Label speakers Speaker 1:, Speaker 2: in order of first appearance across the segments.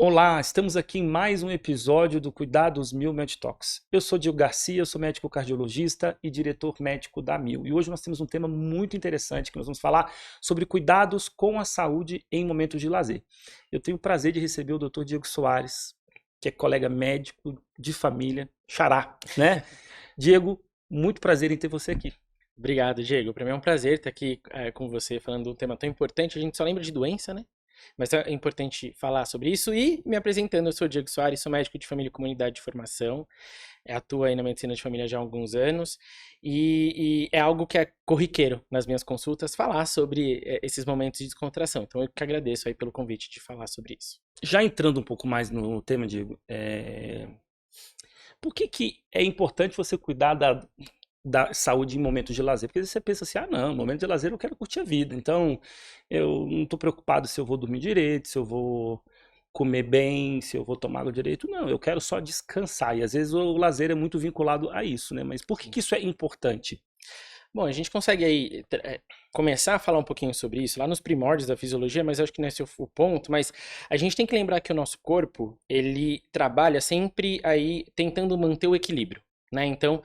Speaker 1: Olá, estamos aqui em mais um episódio do Cuidados Mil Med Talks. Eu sou Diego Garcia, eu sou médico cardiologista e diretor médico da Mil. E hoje nós temos um tema muito interessante que nós vamos falar sobre cuidados com a saúde em momentos de lazer. Eu tenho o prazer de receber o Dr. Diego Soares, que é colega médico de família, xará, né? Diego, muito prazer em ter você aqui.
Speaker 2: Obrigado, Diego. Para mim é um prazer estar aqui com você falando de um tema tão importante. A gente só lembra de doença, né? Mas é importante falar sobre isso. E me apresentando, eu sou o Diego Soares, sou médico de família e comunidade de formação. Atuo aí na medicina de família já há alguns anos. E é algo que é corriqueiro nas minhas consultas, falar sobre esses momentos de descontração. Então eu que agradeço aí pelo convite de falar sobre isso.
Speaker 1: Já entrando um pouco mais no tema, Diego, por que é importante você cuidar da saúde em momentos de lazer? Porque às vezes você pensa assim, não, momento de lazer eu quero curtir a vida, então eu não estou preocupado se eu vou dormir direito, se eu vou comer bem, se eu vou tomar água direito, não, eu quero só descansar, e às vezes o lazer é muito vinculado a isso, né? Mas por que isso é importante?
Speaker 2: Bom, a gente consegue aí começar a falar um pouquinho sobre isso lá nos primórdios da fisiologia, mas eu acho que não é esse o ponto. Mas a gente tem que lembrar que o nosso corpo, ele trabalha sempre aí tentando manter o equilíbrio, né? Então,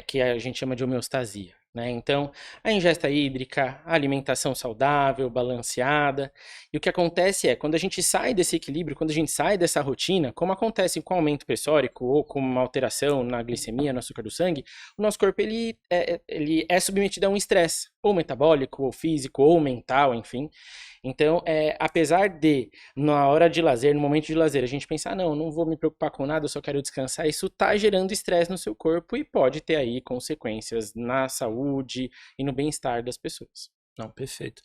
Speaker 2: que a gente chama de homeostasia, né? Então, a ingesta hídrica, a alimentação saudável, balanceada. E o que acontece é, quando a gente sai desse equilíbrio, quando a gente sai dessa rotina, como acontece com o aumento pressórico ou com uma alteração na glicemia, no açúcar do sangue, o nosso corpo ele é submetido a um estresse, ou metabólico, ou físico, ou mental, enfim. Então, apesar de, na hora de lazer, no momento de lazer, a gente pensar, não vou me preocupar com nada, eu só quero descansar, isso está gerando estresse no seu corpo e pode ter aí consequências na saúde e no bem-estar das pessoas.
Speaker 1: Não, perfeito.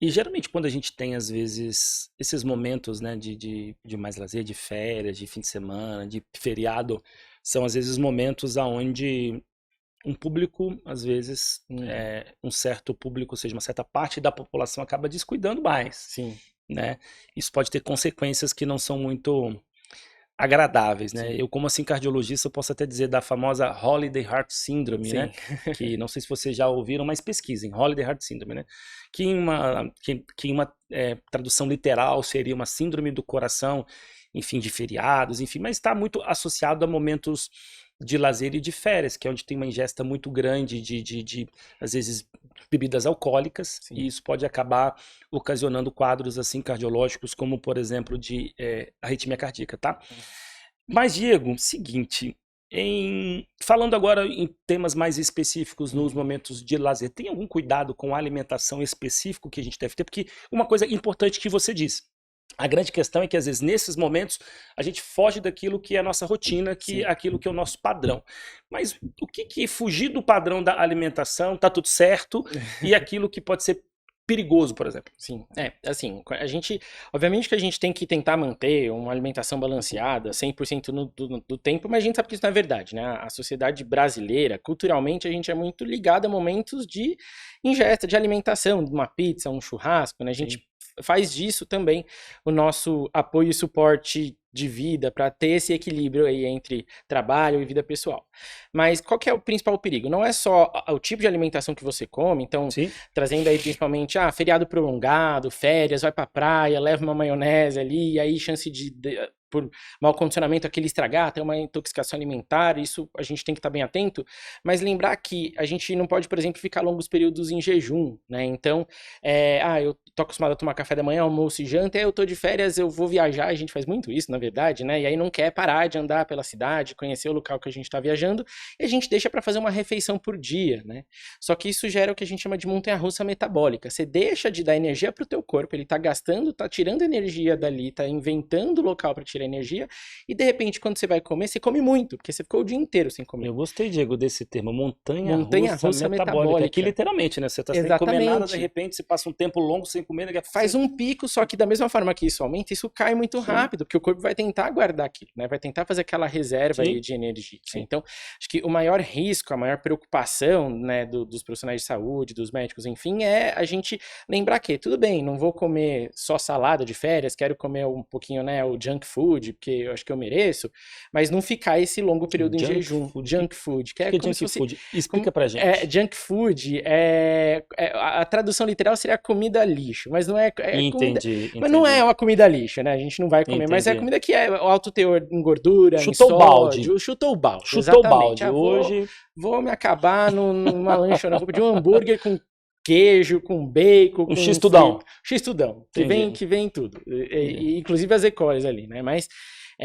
Speaker 1: E geralmente quando a gente tem, às vezes, esses momentos, né, de mais lazer, de férias, de fim de semana, de feriado, são às vezes momentos aonde um público, às vezes, um certo público, ou seja, uma certa parte da população acaba descuidando mais,
Speaker 2: Sim,
Speaker 1: né? Isso pode ter consequências que não são muito agradáveis, né?
Speaker 2: sim,
Speaker 1: Eu, como assim cardiologista, eu posso até dizer da famosa Holiday Heart Syndrome, né?
Speaker 2: sim.
Speaker 1: Que não sei se vocês já ouviram, mas pesquisem, Holiday Heart Syndrome, né? Que em uma tradução literal seria uma síndrome do coração, enfim, de feriados, enfim, mas está muito associado a momentos de lazer e de férias, que é onde tem uma ingesta muito grande de às vezes, bebidas alcoólicas, e
Speaker 2: Sim.
Speaker 1: isso pode acabar ocasionando quadros assim cardiológicos, como por exemplo de arritmia cardíaca, tá? Mas, Diego, seguinte, falando agora em temas mais específicos nos momentos de lazer, tem algum cuidado com a alimentação específico que a gente deve ter? Porque uma coisa importante que você disse, a grande questão é que, às vezes, nesses momentos, a gente foge daquilo que é a nossa rotina, que é
Speaker 2: Sim.
Speaker 1: aquilo que é o nosso padrão. Mas o que fugir do padrão da alimentação, tá tudo certo, e aquilo que pode ser perigoso, por exemplo?
Speaker 2: Sim, assim, obviamente que a gente tem que tentar manter uma alimentação balanceada 100% do tempo, mas a gente sabe que isso não é verdade, né? A sociedade brasileira, culturalmente, a gente é muito ligado a momentos de ingesta, de alimentação, de uma pizza, um churrasco, né? A gente
Speaker 1: Sim.
Speaker 2: faz disso também o nosso apoio e suporte de vida para ter esse equilíbrio aí entre trabalho e vida pessoal. Mas qual que é o principal perigo? Não é só o tipo de alimentação que você come, então
Speaker 1: Sim.
Speaker 2: trazendo aí principalmente, feriado prolongado, férias, vai pra praia, leva uma maionese ali, e aí chance por mau condicionamento, aquele estragar, ter uma intoxicação alimentar, isso a gente tem que estar bem atento, mas lembrar que a gente não pode, por exemplo, ficar longos períodos em jejum, né? Então, eu tô acostumado a tomar café da manhã, almoço e janta, eu tô de férias, eu vou viajar, a gente faz muito isso, na verdade, né? E aí não quer parar de andar pela cidade, conhecer o local que a gente tá viajando, e a gente deixa para fazer uma refeição por dia, né? Só que isso gera o que a gente chama de montanha-russa metabólica. Você deixa de dar energia para o teu corpo, ele tá gastando, tá tirando energia dali, tá inventando local para tirar energia, e de repente quando você vai comer, você come muito, porque você ficou o dia inteiro sem comer.
Speaker 1: Eu gostei, Diego, desse termo, montanha-russa
Speaker 2: Montanha-russa
Speaker 1: metabólica. Aqui,
Speaker 2: metabólica.
Speaker 1: literalmente, né? Você tá sem comer nada, de
Speaker 2: Exatamente.
Speaker 1: repente, você passa um tempo longo sem comer, daqui a pouco
Speaker 2: Faz um pico, só que da mesma forma que isso aumenta, isso cai muito
Speaker 1: Sim,
Speaker 2: rápido, porque o corpo vai tentar guardar aquilo, né? Vai tentar fazer aquela reserva aí
Speaker 1: sim,
Speaker 2: de energia. Né?
Speaker 1: sim.
Speaker 2: Então, acho que o maior risco, a maior preocupação, né, dos profissionais de saúde, dos médicos, enfim, é a gente lembrar que, tudo bem, não vou comer só salada de férias, quero comer um pouquinho, né, o junk food, food, porque eu acho que eu mereço, mas não ficar esse longo período em jejum. Junk food, que é
Speaker 1: que
Speaker 2: como
Speaker 1: junk
Speaker 2: se fosse...
Speaker 1: food? Explica pra gente.
Speaker 2: Junk food, a tradução literal seria comida lixo, mas não é comida...
Speaker 1: Entendi.
Speaker 2: Mas não é uma comida lixo, né? A gente não vai comer, mas é
Speaker 1: Entendi.
Speaker 2: comida que é alto teor em gordura,
Speaker 1: Chutou o balde.
Speaker 2: sódio, chutou o balde.
Speaker 1: Chutou o
Speaker 2: Exatamente.
Speaker 1: balde. Hoje,
Speaker 2: Vou me acabar numa lanchonete de um hambúrguer com queijo, com bacon, com
Speaker 1: X-tudão.
Speaker 2: X-tudão,
Speaker 1: Entendi.
Speaker 2: que vem tudo.
Speaker 1: Entendi.
Speaker 2: Inclusive as E-colis ali, né? Mas,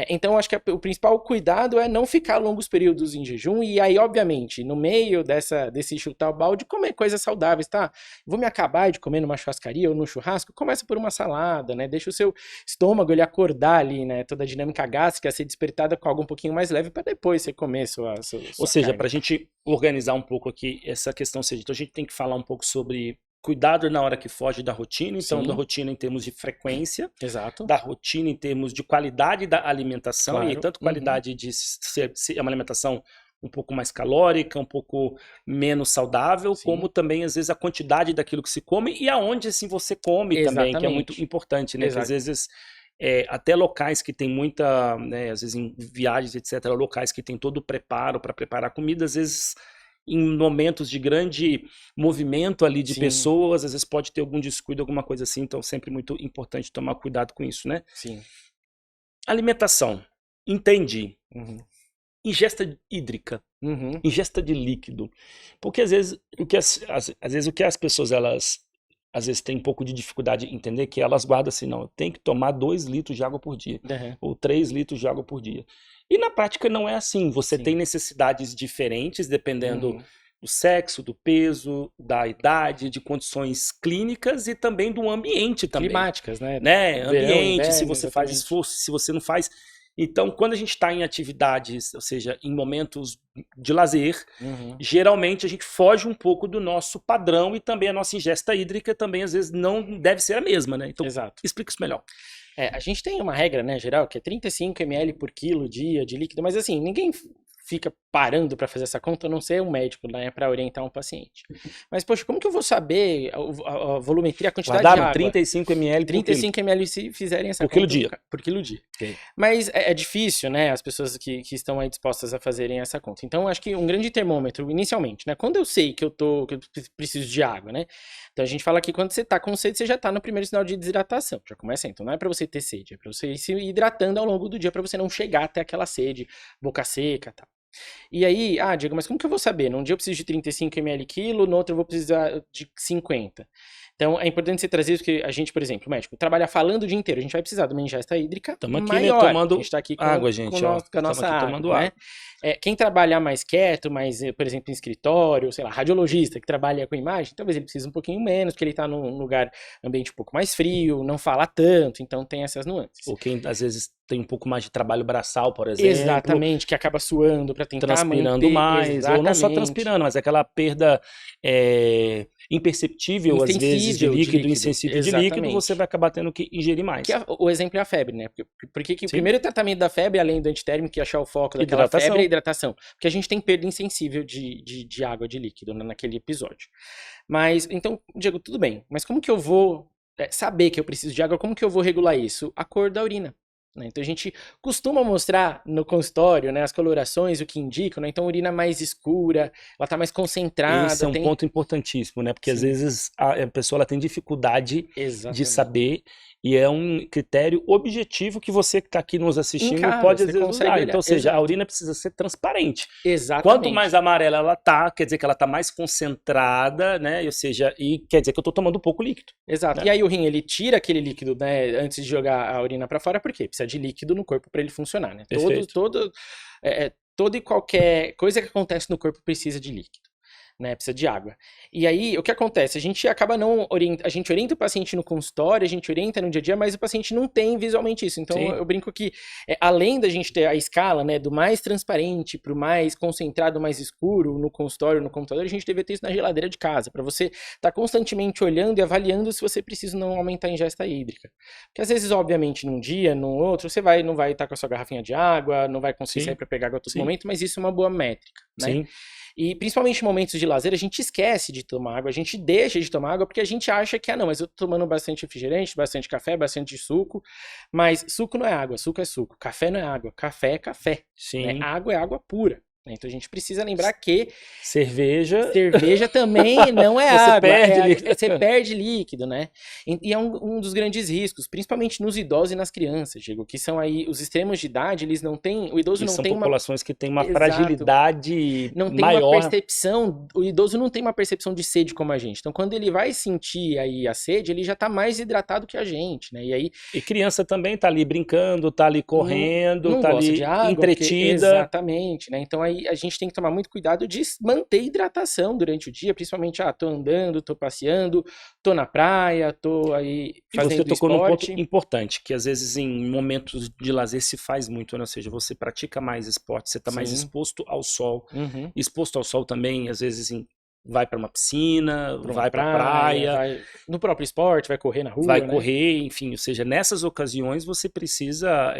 Speaker 2: então, acho que o principal cuidado é não ficar longos períodos em jejum. E aí, obviamente, no meio desse chutar o balde, comer coisas saudáveis, tá? Vou me acabar de comer numa churrascaria ou no churrasco, começa por uma salada, né? Deixa o seu estômago ele acordar ali, né? Toda a dinâmica gástrica ser despertada com algo um pouquinho mais leve para depois você comer sua
Speaker 1: Ou seja,
Speaker 2: carne.
Speaker 1: para a gente organizar um pouco aqui essa questão, então a gente tem que falar um pouco sobre cuidado na hora que foge da rotina, então
Speaker 2: Sim.
Speaker 1: da rotina em termos de frequência,
Speaker 2: Exato.
Speaker 1: da rotina em termos de qualidade da alimentação,
Speaker 2: Claro.
Speaker 1: e tanto qualidade de ser uma alimentação um pouco mais calórica, um pouco menos saudável,
Speaker 2: Sim.
Speaker 1: como também, às vezes, a quantidade daquilo que se come e aonde, assim, você come também, que é muito
Speaker 2: Exatamente.
Speaker 1: importante, né? Que
Speaker 2: Exato.
Speaker 1: às vezes, até locais que tem muita, né, às vezes em viagens, etc., locais que tem todo o preparo para preparar comida, às vezes em momentos de grande movimento ali de
Speaker 2: Sim.
Speaker 1: pessoas, às vezes pode ter algum descuido, alguma coisa assim, então sempre muito importante tomar cuidado com isso, né?
Speaker 2: Sim.
Speaker 1: Alimentação, entendi.
Speaker 2: Uhum.
Speaker 1: Ingesta hídrica,
Speaker 2: Uhum.
Speaker 1: ingesta de líquido, porque às vezes o que as pessoas elas às vezes têm um pouco de dificuldade em entender que elas guardam assim, não, eu tenho que tomar 2 litros de água por dia,
Speaker 2: Uhum.
Speaker 1: ou 3 litros de água por dia. E na prática não é assim, você
Speaker 2: Sim.
Speaker 1: tem necessidades diferentes dependendo
Speaker 2: Uhum.
Speaker 1: do sexo, do peso, da idade, de condições clínicas e também do ambiente também.
Speaker 2: Climáticas, né?
Speaker 1: Né?
Speaker 2: Verão,
Speaker 1: Ambiente, se
Speaker 2: inverno,
Speaker 1: você faz
Speaker 2: exatamente.
Speaker 1: esforço, se você não faz. Então, quando a gente está em atividades, ou seja, em momentos de lazer,
Speaker 2: Uhum.
Speaker 1: geralmente a gente foge um pouco do nosso padrão e também a nossa ingesta hídrica também às vezes não deve ser a mesma, né? Então,
Speaker 2: Exato.
Speaker 1: explica isso melhor.
Speaker 2: A gente tem uma regra, né, geral, que é 35 ml por quilo dia de líquido, mas assim, ninguém fica parando para fazer essa conta, a não ser um médico, né, para orientar um paciente. Mas, poxa, como que eu vou saber a volumetria, a quantidade
Speaker 1: Guardaram
Speaker 2: de água?
Speaker 1: 35 ml por quilo.
Speaker 2: 35 ml se fizerem essa
Speaker 1: Por quilo
Speaker 2: conta.
Speaker 1: dia.
Speaker 2: Por quilo dia.
Speaker 1: Ok.
Speaker 2: Mas é difícil, né, as pessoas que estão aí dispostas a fazerem essa conta. Então, acho que um grande termômetro, inicialmente, né, quando eu sei que eu preciso de água, né, então a gente fala que quando você tá com sede, você já tá no primeiro sinal de desidratação, já começa aí. Então não é pra você ter sede, é pra você ir se hidratando ao longo do dia, pra você não chegar até aquela sede, boca seca e tal. E aí, Diego, mas como que eu vou saber? Num dia eu preciso de 35 ml quilo, no outro eu vou precisar de 50. Então é importante você trazer isso, porque a gente, por exemplo, o médico, trabalha falando o dia inteiro, a gente vai precisar de uma ingesta hídrica
Speaker 1: Estamos aqui,
Speaker 2: maior.
Speaker 1: né, tomando
Speaker 2: a gente tá aqui com
Speaker 1: água, gente,
Speaker 2: com
Speaker 1: ó.
Speaker 2: a nossa
Speaker 1: Estamos aqui
Speaker 2: água,
Speaker 1: tomando
Speaker 2: né?
Speaker 1: água.
Speaker 2: Quem trabalhar mais quieto, mais, por exemplo, em escritório, sei lá, radiologista que trabalha com imagem, talvez ele precise um pouquinho menos, porque ele tá num lugar, ambiente um pouco mais frio, não fala tanto, então tem essas nuances.
Speaker 1: Ou quem às vezes tem um pouco mais de trabalho braçal, por exemplo.
Speaker 2: Exatamente, que acaba suando para tentar
Speaker 1: transpirando
Speaker 2: manter,
Speaker 1: mais,
Speaker 2: exatamente.
Speaker 1: ou não só transpirando, mas aquela perda imperceptível, às vezes, de líquido, insensível de líquido, você vai acabar tendo que ingerir mais.
Speaker 2: O exemplo é a febre, né? Porque o primeiro tratamento da febre, além do antitérmico, que é achar o foco daquela febre, é a hidratação. Porque a gente tem perda insensível de água, de líquido, né, naquele episódio. Mas, então, Diego, tudo bem, mas como que eu vou saber que eu preciso de água? Como que eu vou regular isso? A cor da urina. Então a gente costuma mostrar no consultório, né, as colorações, o que indicam, né? Então a urina mais escura, ela tá mais concentrada.
Speaker 1: Esse é um ponto importantíssimo, né? Porque às vezes a pessoa ela tem dificuldade de saber, e é um critério objetivo que você que está aqui nos assistindo pode às vezes usar. Então, ou seja, a urina precisa ser transparente.
Speaker 2: Exatamente.
Speaker 1: Quanto mais amarela ela tá, quer dizer que ela tá mais concentrada, né? Ou seja, e quer dizer que eu tô tomando pouco líquido.
Speaker 2: Exato. Né? E aí o rim, ele tira aquele líquido, né, antes de jogar a urina para fora, por quê? Precisa de líquido no corpo para ele funcionar, né? Toda e qualquer coisa que acontece no corpo precisa de líquido. Né, precisa de água. E aí, o que acontece? A gente acaba a gente orienta o paciente no consultório, a gente orienta no dia a dia, mas o paciente não tem visualmente isso. Então, eu brinco que, além da gente ter a escala, né, do mais transparente pro mais concentrado, mais escuro, no consultório, no computador, a gente deveria ter isso na geladeira de casa, para você estar constantemente olhando e avaliando se você precisa não aumentar a ingesta hídrica. Porque às vezes, obviamente, num dia, num outro, você não vai estar com a sua garrafinha de água, não vai conseguir sair para pegar água a todo momento, mas isso é uma boa métrica, né?
Speaker 1: Sim.
Speaker 2: E principalmente em momentos de lazer, a gente esquece de tomar água, a gente deixa de tomar água porque a gente acha que, não, mas eu tô tomando bastante refrigerante, bastante café, bastante suco, mas suco não é água, suco é suco, café não é água, café é café, né?
Speaker 1: Sim.
Speaker 2: Água é água pura. Então a gente precisa lembrar que
Speaker 1: Cerveja
Speaker 2: também não é
Speaker 1: você
Speaker 2: água,
Speaker 1: perde
Speaker 2: você perde líquido, né? E é um dos grandes riscos, principalmente nos idosos e nas crianças, Diego, que são aí os extremos de idade, eles não têm, o idoso
Speaker 1: E
Speaker 2: não
Speaker 1: são
Speaker 2: tem
Speaker 1: populações que têm uma
Speaker 2: Exato.
Speaker 1: fragilidade
Speaker 2: não tem uma
Speaker 1: maior.
Speaker 2: percepção, o idoso não tem uma percepção de sede como a gente. Então quando ele vai sentir aí a sede, ele já tá mais hidratado que a gente, né? E aí
Speaker 1: E criança também tá ali brincando, tá ali correndo,
Speaker 2: não
Speaker 1: tá
Speaker 2: gosta
Speaker 1: ali
Speaker 2: de água,
Speaker 1: entretida.
Speaker 2: exatamente, né? Então aí a gente tem que tomar muito cuidado de manter hidratação durante o dia, principalmente, tô andando, tô passeando, tô na praia, tô aí
Speaker 1: E
Speaker 2: fazendo
Speaker 1: você tocou num ponto
Speaker 2: esporte.
Speaker 1: importante, que às vezes em momentos de lazer se faz muito, né? Ou seja, você pratica mais esporte, você está mais
Speaker 2: Sim.
Speaker 1: exposto ao sol.
Speaker 2: Uhum.
Speaker 1: Exposto ao sol também, às vezes vai para uma piscina,
Speaker 2: Pra uma
Speaker 1: vai para praia,
Speaker 2: vai no próprio esporte, vai correr na rua,
Speaker 1: vai
Speaker 2: né?
Speaker 1: correr, enfim. Ou seja, nessas ocasiões você precisa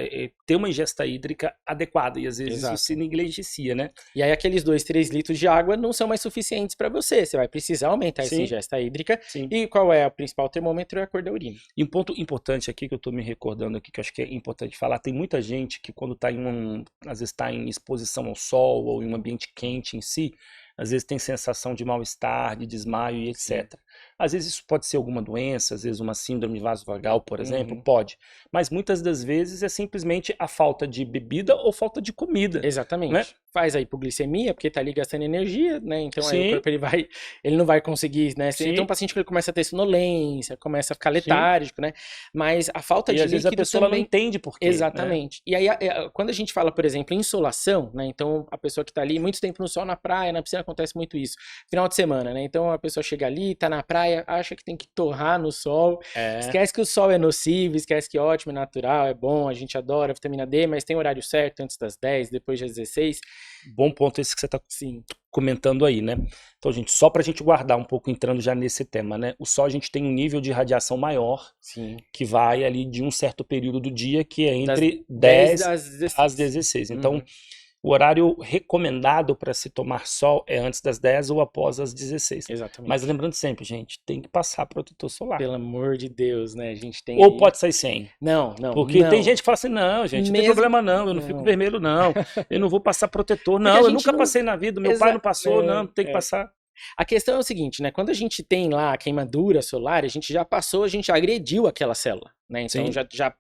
Speaker 1: ter uma ingesta hídrica adequada e às vezes
Speaker 2: Exato.
Speaker 1: você negligencia, né?
Speaker 2: E aí aqueles 2, 3 litros de água não são mais suficientes para você. Você vai precisar aumentar essa
Speaker 1: Sim.
Speaker 2: ingesta hídrica.
Speaker 1: Sim.
Speaker 2: E qual é o principal termômetro? É a cor da urina.
Speaker 1: E um ponto importante aqui que eu estou me recordando aqui, que eu acho que é importante falar, tem muita gente que quando está às vezes está em exposição ao sol ou em um ambiente quente em si, às vezes tem sensação de mal-estar, de desmaio e etc. Às vezes isso pode ser alguma doença, às vezes uma síndrome vasovagal, por exemplo, pode. Mas muitas das vezes é simplesmente a falta de bebida ou falta de comida.
Speaker 2: Exatamente.
Speaker 1: Né?
Speaker 2: Faz a hipoglicemia, porque tá ali gastando energia, né? Então aí
Speaker 1: Sim.
Speaker 2: o corpo ele não vai conseguir, né?
Speaker 1: Sim.
Speaker 2: Então o paciente ele começa a ter sonolência, começa a ficar letárgico, né? Mas a falta de
Speaker 1: às vezes a
Speaker 2: líquido
Speaker 1: pessoa
Speaker 2: também...
Speaker 1: não entende por quê.
Speaker 2: Exatamente.
Speaker 1: Né?
Speaker 2: E aí quando a gente fala, por exemplo, insolação, né? Então a pessoa que tá ali muito tempo no sol, na praia, na piscina, acontece muito isso. Final de semana, né? Então a pessoa chega ali, tá na praia, acha que tem que torrar no sol, esquece que o sol é nocivo, esquece que é ótimo, é natural, é bom, a gente adora vitamina D, mas tem horário certo, antes das 10, depois das 16.
Speaker 1: Bom ponto esse que você está comentando aí, né? Então, gente, só para a gente guardar um pouco, entrando já nesse tema, né? O sol, a gente tem um nível de radiação maior, que vai ali de um certo período do dia, que é entre 10 às 16. Então, o horário recomendado para se tomar sol é antes das 10 ou após as 16.
Speaker 2: Exatamente.
Speaker 1: Mas lembrando sempre, gente, tem que passar protetor solar.
Speaker 2: Pelo amor de Deus, né? A gente tem
Speaker 1: Ou pode sair sem.
Speaker 2: Não.
Speaker 1: Porque tem gente que fala assim, não, gente, não tem problema não, eu não fico vermelho não, eu não vou passar protetor. Não, eu nunca passei na vida, meu pai não passou, não, tem que passar.
Speaker 2: A questão é o seguinte, né? Quando a gente tem lá a queimadura solar, a gente já passou, a gente já agrediu aquela célula, né? Então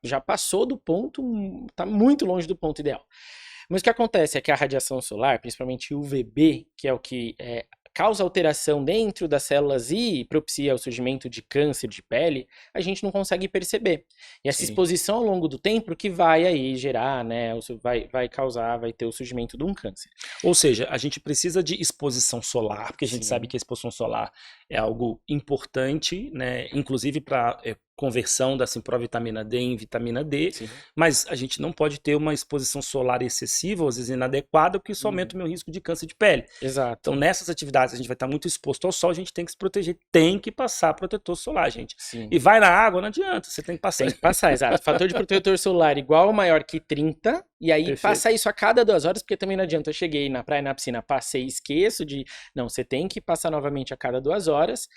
Speaker 2: já passou do ponto, tá muito longe do ponto ideal. Mas o que acontece é que a radiação solar, principalmente o UVB, que é o que causa alteração dentro das células e propicia o surgimento de câncer de pele, a gente não consegue perceber. E essa exposição ao longo do tempo que vai aí gerar, né, vai ter o surgimento de um câncer.
Speaker 1: Ou seja, a gente precisa de exposição solar, porque a gente sabe que a exposição solar é algo importante, né, inclusive para conversão da provitamina D em vitamina D, mas a gente não pode ter uma exposição solar excessiva, às vezes inadequada, porque isso aumenta o meu risco de câncer de pele.
Speaker 2: Exato.
Speaker 1: Então, nessas atividades, a gente vai estar muito exposto ao sol, a gente tem que se proteger, tem que passar protetor solar, gente. E vai na água, não adianta, você tem que passar.
Speaker 2: Tem que passar, exato. Fator de protetor solar igual ou maior que 30, e aí passar isso a cada 2 horas, porque também não adianta, eu cheguei na praia, na piscina, passei e esqueço de... Não, você tem que passar novamente a cada 2 horas,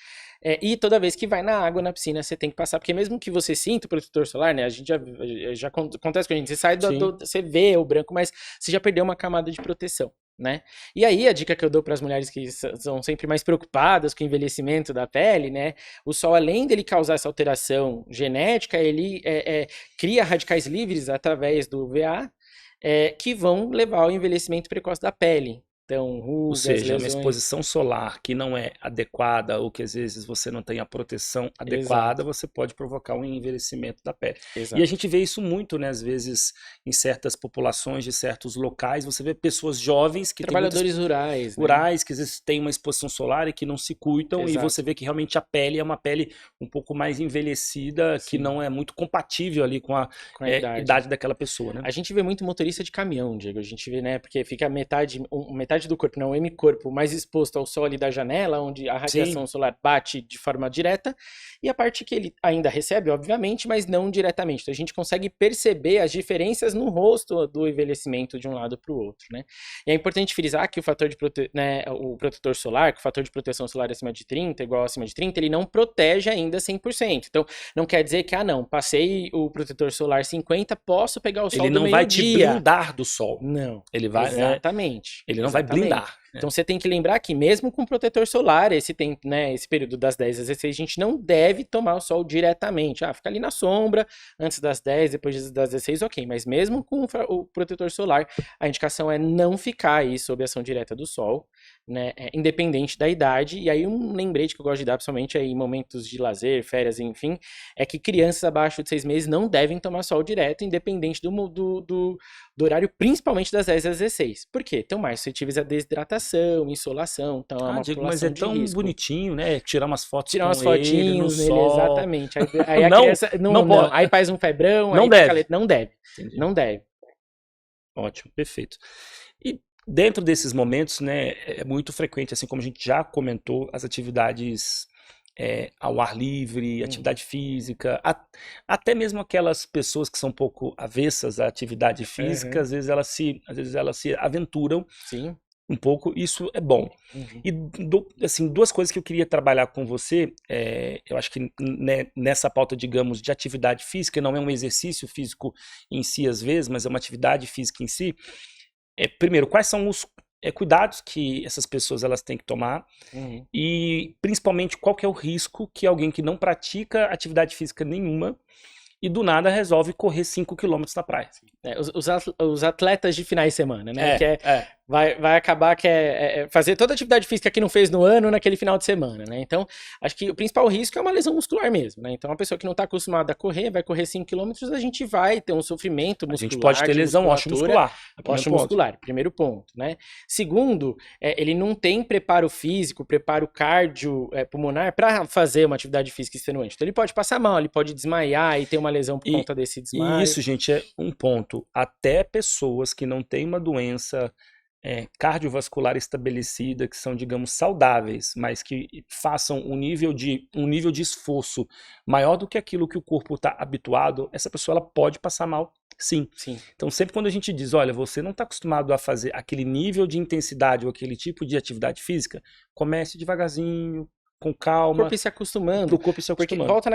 Speaker 2: e toda vez que vai na água, na piscina, você tem que passar, porque mesmo que você sinta o protetor solar, né, a gente já acontece com a gente, você sai você vê o branco, mas você já perdeu uma camada de proteção, né? E aí a dica que eu dou para as mulheres que são sempre mais preocupadas com o envelhecimento da pele, né, o sol, além dele causar essa alteração genética, ele cria radicais livres através do UVA, que vão levar ao envelhecimento precoce da pele. Então, rugas,
Speaker 1: ou seja,
Speaker 2: lesões.
Speaker 1: Uma exposição solar que não é adequada ou que às vezes você não tem a proteção adequada, você pode provocar um envelhecimento da pele. E a gente vê isso muito, né? Às vezes, em certas populações de certos locais, você vê pessoas jovens que
Speaker 2: trabalhadores rurais,
Speaker 1: que às vezes têm uma exposição solar e que não se cuidam, e você vê que realmente a pele é uma pele um pouco mais envelhecida, que não é muito compatível ali com a idade daquela pessoa, né?
Speaker 2: A gente vê muito motorista de caminhão, Diego, a gente vê, né, porque fica metade parte do corpo, não, o hemicorpo mais exposto ao sol ali da janela, onde a radiação solar bate de forma direta, e a parte que ele ainda recebe, obviamente, mas não diretamente. Então a gente consegue perceber as diferenças no rosto do envelhecimento de um lado para o outro, né? E é importante frisar que o fator de o protetor solar, que o fator de proteção solar acima de 30, igual acima de 30, ele não protege ainda 100%. Então não quer dizer que, não, passei o protetor solar 50, posso pegar o sol do meio-dia.
Speaker 1: Ele não vai te blindar do sol.
Speaker 2: Não.
Speaker 1: Ele vai,
Speaker 2: exatamente.
Speaker 1: Ele não vai blindar.
Speaker 2: Então você tem que lembrar que mesmo com protetor solar, esse período das 10 às 16, a gente não deve tomar o sol diretamente. Fica ali na sombra, antes das 10, depois das 16, ok. Mas mesmo com o protetor solar, a indicação é não ficar aí sob a ação direta do sol, né? Independente da idade. E aí um lembrete que eu gosto de dar, principalmente aí em momentos de lazer, férias, enfim, é que crianças abaixo de 6 meses não devem tomar sol direto, independente do horário, principalmente das 10 às 16. Por quê? Estão mais suscetíveis à desidratação, insolação, então é uma
Speaker 1: Diego, mas é tão
Speaker 2: risco.
Speaker 1: bonitinho, né? Tirar umas fotos
Speaker 2: Tirar umas
Speaker 1: com ele
Speaker 2: fotinhos
Speaker 1: no
Speaker 2: nele,
Speaker 1: sol.
Speaker 2: exatamente. Aí a criança não, aí faz um febrão,
Speaker 1: não
Speaker 2: aí
Speaker 1: deve.
Speaker 2: Não deve.
Speaker 1: Entendi.
Speaker 2: Não deve.
Speaker 1: Ótimo, perfeito. E dentro desses momentos, né, é muito frequente, assim como a gente já comentou, as atividades ao ar livre, atividade física, até mesmo aquelas pessoas que são um pouco avessas à atividade física, às vezes elas se aventuram.
Speaker 2: Sim.
Speaker 1: Um pouco, isso é bom. E assim, duas coisas que eu queria trabalhar com você, eu acho que nessa pauta, digamos, de atividade física, não é um exercício físico em si às vezes, mas é uma atividade física em si. Primeiro, quais são os cuidados que essas pessoas elas têm que tomar e principalmente qual que é o risco que alguém que não pratica atividade física nenhuma e do nada resolve correr 5 km na praia.
Speaker 2: Os atletas de finais de semana, né? Vai acabar fazer toda a atividade física que não fez no ano naquele final de semana, né? Então, acho que o principal risco é uma lesão muscular mesmo, né? Então, uma pessoa que não está acostumada a correr, vai correr 5 km, a gente vai ter um sofrimento muscular.
Speaker 1: A gente pode ter lesão osteomuscular.
Speaker 2: Osteomuscular, primeiro ponto, né? Segundo, ele não tem preparo físico, preparo cardio pulmonar para fazer uma atividade física extenuante. Então, ele pode passar mal, ele pode desmaiar e ter uma lesão por conta desse desmaio.
Speaker 1: E isso, gente, é um ponto. Até pessoas que não têm uma doença cardiovascular estabelecida, que são, digamos, saudáveis, mas que façam um nível de esforço maior do que aquilo que o corpo está habituado, essa pessoa ela pode passar mal, sim. Então, sempre quando a gente diz, olha, você não está acostumado a fazer aquele nível de intensidade ou aquele tipo de atividade física, comece devagarzinho, com calma.
Speaker 2: O corpo se acostumando.
Speaker 1: Porque
Speaker 2: volta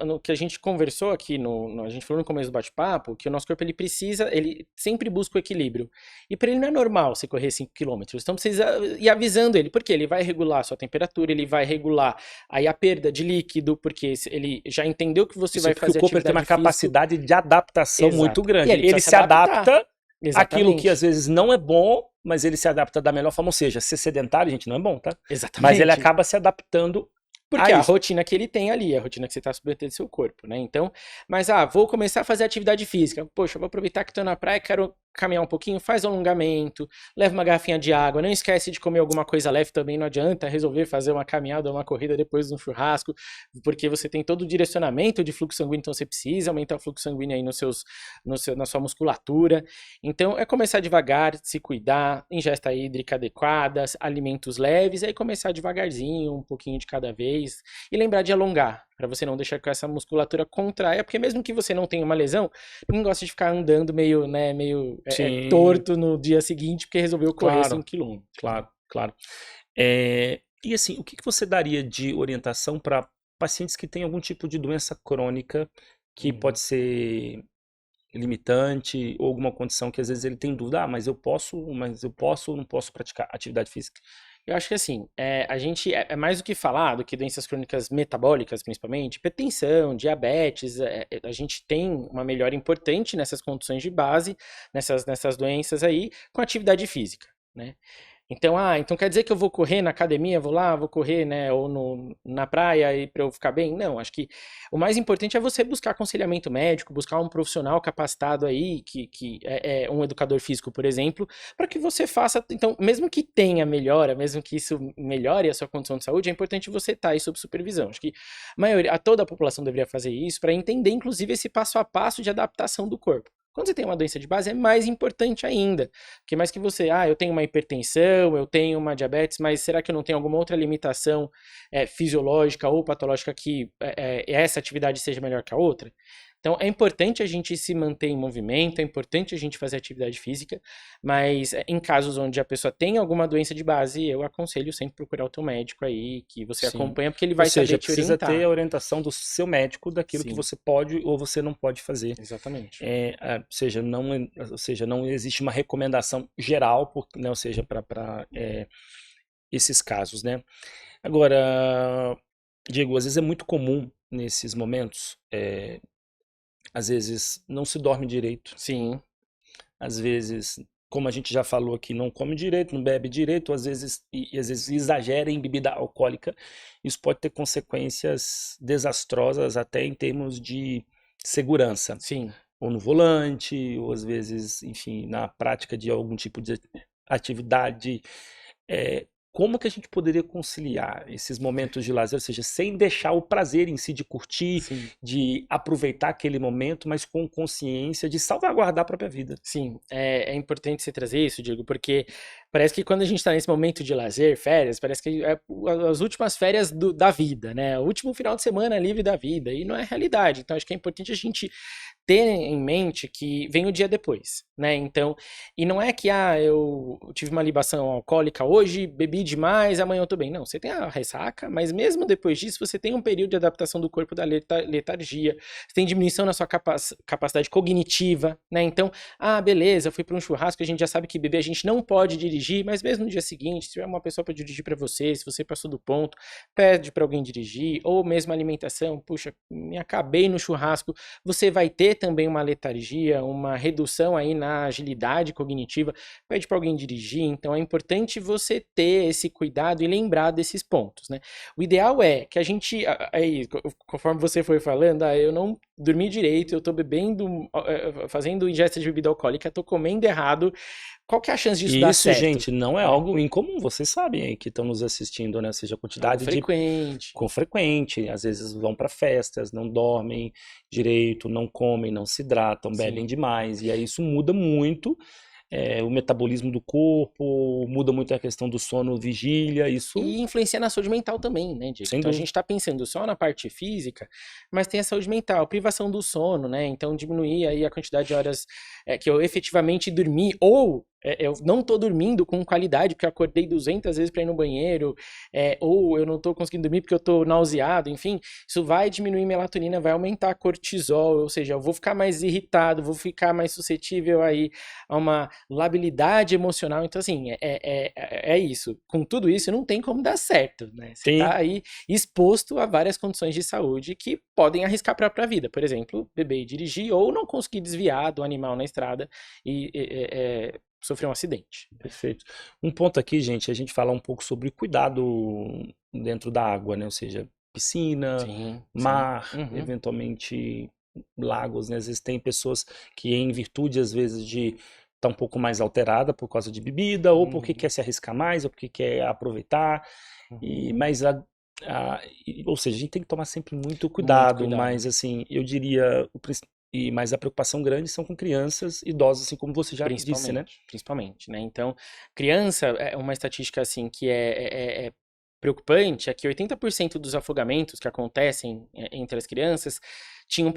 Speaker 2: no que a gente conversou aqui, a gente falou no começo do bate-papo, que o nosso corpo ele sempre busca o equilíbrio. E para ele não é normal você correr 5 km. Então precisa ir avisando ele, porque ele vai regular a sua temperatura, ele vai regular aí a perda de líquido, porque ele já entendeu que você vai fazer
Speaker 1: o corpo tem uma capacidade de adaptação muito grande. Ele se adapta àquilo que às vezes não é bom, mas ele se adapta da melhor forma, ou seja, ser sedentário, gente, não é bom, tá?
Speaker 2: Exatamente.
Speaker 1: Mas ele acaba se adaptando
Speaker 2: porque a rotina que ele tem ali, a rotina que você está submetendo seu corpo, né? Então, mas vou começar a fazer atividade física. Poxa, vou aproveitar que estou na praia, quero caminhar um pouquinho, faz um alongamento, leva uma garrafinha de água, não esquece de comer alguma coisa leve também, não adianta resolver fazer uma caminhada ou uma corrida depois de um churrasco, porque você tem todo o direcionamento de fluxo sanguíneo, então você precisa aumentar o fluxo sanguíneo aí na sua musculatura. Então, é começar devagar, se cuidar, ingesta hídrica adequada, alimentos leves, aí começar devagarzinho, um pouquinho de cada vez, e lembrar de alongar, para você não deixar que essa musculatura contraia, porque mesmo que você não tenha uma lesão, ninguém gosta de ficar andando meio torto no dia seguinte, porque resolveu correr 5 km.
Speaker 1: Claro. E assim, o que você daria de orientação para pacientes que têm algum tipo de doença crônica, que pode ser limitante, ou alguma condição que às vezes ele tem dúvida, mas eu posso ou não posso praticar atividade física?
Speaker 2: Eu acho que assim, a gente é mais do que falar do que doenças crônicas metabólicas, principalmente, hipertensão, diabetes, a gente tem uma melhora importante nessas condições de base, nessas doenças aí, com atividade física, né? Então, então quer dizer que eu vou correr na academia, vou correr, né, ou na praia e para eu ficar bem? Não, acho que o mais importante é você buscar aconselhamento médico, buscar um profissional capacitado aí, que é um educador físico, por exemplo, para que você faça, então, mesmo que tenha melhora, mesmo que isso melhore a sua condição de saúde, é importante você estar aí sob supervisão. Acho que toda a população deveria fazer isso para entender, inclusive, esse passo a passo de adaptação do corpo. Quando você tem uma doença de base, é mais importante ainda. Porque mais que você, eu tenho uma hipertensão, eu tenho uma diabetes, mas será que eu não tenho alguma outra limitação fisiológica ou patológica que essa atividade seja melhor que a outra? Então, é importante a gente se manter em movimento, é importante a gente fazer atividade física, mas em casos onde a pessoa tem alguma doença de base, eu aconselho sempre procurar o teu médico aí, que você
Speaker 1: Sim.
Speaker 2: acompanha, porque ele vai
Speaker 1: Ou seja,
Speaker 2: saber te
Speaker 1: precisa
Speaker 2: orientar.
Speaker 1: ter a orientação do seu médico daquilo que
Speaker 2: Sim.
Speaker 1: você pode ou você não pode fazer.
Speaker 2: Exatamente.
Speaker 1: Ou seja, não existe uma recomendação geral, né, ou seja, para esses casos, né? Agora, Diego, às vezes é muito comum nesses momentos, às vezes não se dorme direito,
Speaker 2: Sim,
Speaker 1: às vezes, como a gente já falou aqui, não come direito, não bebe direito, às vezes exagera em bebida alcoólica. Isso pode ter consequências desastrosas até em termos de segurança,
Speaker 2: sim.
Speaker 1: ou no volante, ou às vezes, enfim, na prática de algum tipo de atividade. Como que a gente poderia conciliar esses momentos de lazer, ou seja, sem deixar o prazer em si de curtir,
Speaker 2: Sim.
Speaker 1: de aproveitar aquele momento, mas com consciência de salvaguardar a própria vida?
Speaker 2: Sim, é importante você trazer isso, Diego, porque parece que quando a gente está nesse momento de lazer, férias, parece que é as últimas férias da vida, né? O último final de semana livre da vida, e não é realidade. Então, acho que é importante a gente ter em mente que vem o dia depois, né? Então, e não é que, eu tive uma libação alcoólica hoje, bebi demais, amanhã eu tô bem. Não, você tem a ressaca, mas mesmo depois disso, você tem um período de adaptação do corpo da letargia, você tem diminuição na sua capacidade cognitiva, né? Então, beleza, fui para um churrasco, a gente já sabe que beber a gente não pode dirigir, mas mesmo no dia seguinte, se tiver uma pessoa para dirigir para você, se você passou do ponto, pede para alguém dirigir, ou mesmo alimentação, puxa, me acabei no churrasco, você vai ter também uma letargia, uma redução aí na agilidade cognitiva, pede para alguém dirigir, então é importante você ter esse cuidado e lembrar desses pontos, né? O ideal é que a gente, aí, conforme você foi falando, eu não dormi direito, eu tô bebendo, fazendo ingesta de bebida alcoólica, tô comendo errado, qual que é a chance disso dar
Speaker 1: Isso,
Speaker 2: certo?
Speaker 1: gente, não é algo incomum, vocês sabem aí que estão nos assistindo, né? Ou seja, a quantidade
Speaker 2: frequente.
Speaker 1: com frequente, às vezes vão para festas, não dormem direito, não comem, não se hidratam, bebem demais, e aí isso muda muito o metabolismo do corpo, muda muito a questão do sono, vigília, isso...
Speaker 2: E influencia na saúde mental também, né, Diego? Então a gente tá pensando só na parte física, mas tem a saúde mental, privação do sono, né? Então diminuir aí a quantidade de horas que eu efetivamente dormi, ou eu não tô dormindo com qualidade, porque eu acordei 200 vezes para ir no banheiro, ou eu não tô conseguindo dormir porque eu tô nauseado, enfim, isso vai diminuir melatonina, vai aumentar cortisol, ou seja, eu vou ficar mais irritado, vou ficar mais suscetível aí a uma labilidade emocional. Então, assim, é isso. Com tudo isso, não tem como dar certo, né? Você tá aí exposto a várias condições de saúde que podem arriscar a própria vida. Por exemplo, beber e dirigir, ou não conseguir desviar do animal na estrada e sofrer um acidente.
Speaker 1: Perfeito. Um ponto aqui, gente, é a gente falar um pouco sobre cuidado dentro da água, né? Ou seja, piscina, mar, eventualmente lagos, né? Às vezes tem pessoas que, em virtude, às vezes, de estar um pouco mais alterada por causa de bebida, ou porque quer se arriscar mais, ou porque quer aproveitar, mas ou seja, a gente tem que tomar sempre muito cuidado, mas assim, eu diria, mas a preocupação grande são com crianças, idosos, assim como você já disse, né?
Speaker 2: Principalmente, né? Então, criança é uma estatística assim que é preocupante, é que 80% dos afogamentos que acontecem entre as crianças tinham